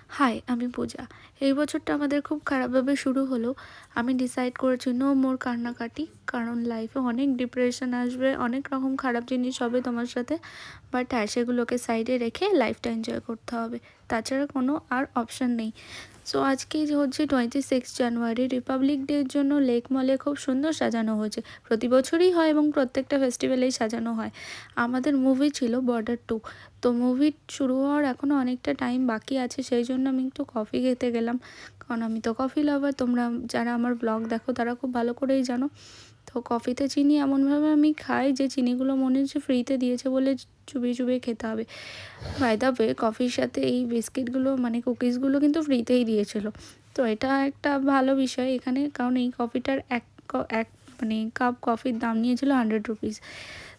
High, আমি পূজা। এই বছরটা আমাদের খুব খারাপভাবে শুরু হলেও আমি ডিসাইড করেছি নো মোর কান্নাকাটি। কারণ লাইফে অনেক ডিপ্রেশন আসবে, অনেক রকম খারাপ জিনিস হবে তোমার সাথে। বাট হ্যাঁ, সেগুলোকে সাইডে রেখে লাইফটা এনজয় করতে হবে। তাছাড়া কোনো আর অপশান নেই। সো আজকে যে হচ্ছে 26 জানুয়ারি, রিপাবলিক ডের জন্য লেক মলে খুব সুন্দর সাজানো হয়েছে। প্রতি বছরই হয় এবং প্রত্যেকটা ফেস্টিভ্যালেই সাজানো হয়। আমাদের মুভি ছিল বর্ডার 2। তো মুভি শুরু হওয়ার এখনও অনেকটা টাইম বাকি আছে, সেই জন্য আমি একটু কফি খেতে গেলাম। কারণ আমি তো কফি লাভার, তোমরা যারা আমার ব্লগ দেখো তারা খুব ভালো করেই জানো। তো কফিতে চিনি এমনভাবে আমি খাই যে চিনিগুলো মনে হচ্ছে ফ্রিতে দিয়েছে বলে চুবিয়ে চুবিয়ে খেতে হবে। বাই দ্য ওয়ে, কফির সাথে এই বিস্কিটগুলো মানে কুকিজগুলো কিন্তু ফ্রিতেই দিয়েছিল। তো এটা একটা ভালো বিষয় এখানে, কারণ এই কফিটার এক মানে কাপ কফির দাম নিয়েছিল 100 রুপিস।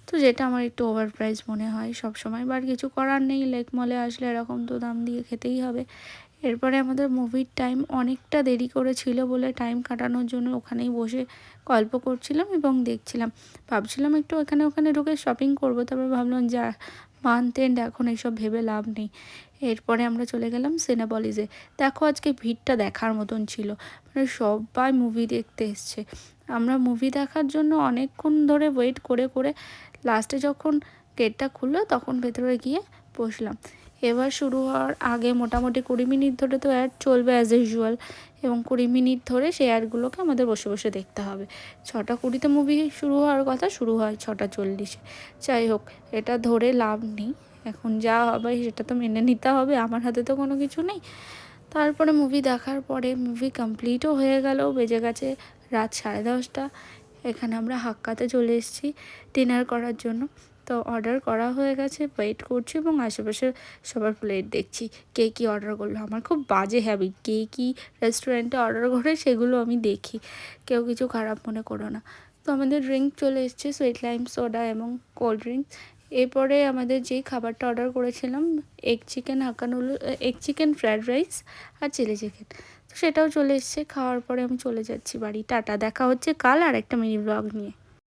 তো যেটা আমার একটু ওভার প্রাইস মনে হয় সব সময়, বাট কিছু করার নেই, লেক মলে আসলে এরকম তো দাম দিয়ে খেতেই হবে। এরপরে আমাদের মুভির টাইম অনেকটা দেরি করেছিল বলে টাইম কাটানোর জন্য ওখানেই বসে গল্প করছিলাম এবং দেখছিলাম। ভাবছিলাম একটু এখানে ওখানে ঢুকে শপিং করবো, তারপর ভাবলাম যা মান্থ এন্ড এখন এইসব ভেবে লাভ নেই। এরপরে আমরা চলে গেলাম সিনেপলিসে। দেখো আজকে ভিড়টা দেখার মতন ছিল, মানে সবাই মুভি দেখতে এসছে। আমরা মুভি দেখার জন্য অনেকক্ষণ ধরে ওয়েট করে করে লাস্টে যখন গেটটা খুললো তখন ভেতরে গিয়ে বসলাম। এবার শুরু হওয়ার আগে মোটামুটি 20 মিনিট ধরে তো অ্যাড চলবে অ্যাজ ইউজুয়াল, এবং 20 মিনিট ধরে সেই অ্যাডগুলোকে আমাদের বসে বসে দেখতে হবে। 6টা 20-তে মুভি শুরু হওয়ার কথা, শুরু হয় 6টা 40-এ। যাই হোক, এটা ধরে লাভ নেই, এখন যা হবে সেটা তো মেনে নিতে হবে, আমার হাতে তো কোনো কিছু নেই। তারপরে মুভি দেখার পরে মুভি কমপ্লিটও হয়ে গেল, বেজে গেছে রাত 10:30। এখানে আমরা হাক্কাতে চলে এসেছি ডিনার করার জন্য। তো অর্ডার করা হয়ে গেছে, ওয়েট করছি এবং আশেপাশে সবার প্লেট দেখছি কে কী অর্ডার করলো। আমার খুব বাজে হ্যাবিট, কে কী রেস্টুরেন্টে অর্ডার করে সেগুলো আমি দেখি, কেউ কিছু খারাপ মনে করো না। তো আমাদের ড্রিঙ্ক চলে এসছে, সুইট লাইম সোডা এবং কোল্ড ড্রিঙ্কস। এরপরে আমাদের যেই খাবারটা অর্ডার করেছিলাম, egg chicken hakka noodle, egg chicken fried rice আর চিলি চিকেন, তো সেটাও চলে এসছে। খাওয়ার পরে আমি চলে যাচ্ছি বাড়ি। টাটা, দেখা হচ্ছে কাল আর একটা মিনি ব্লগ নিয়ে।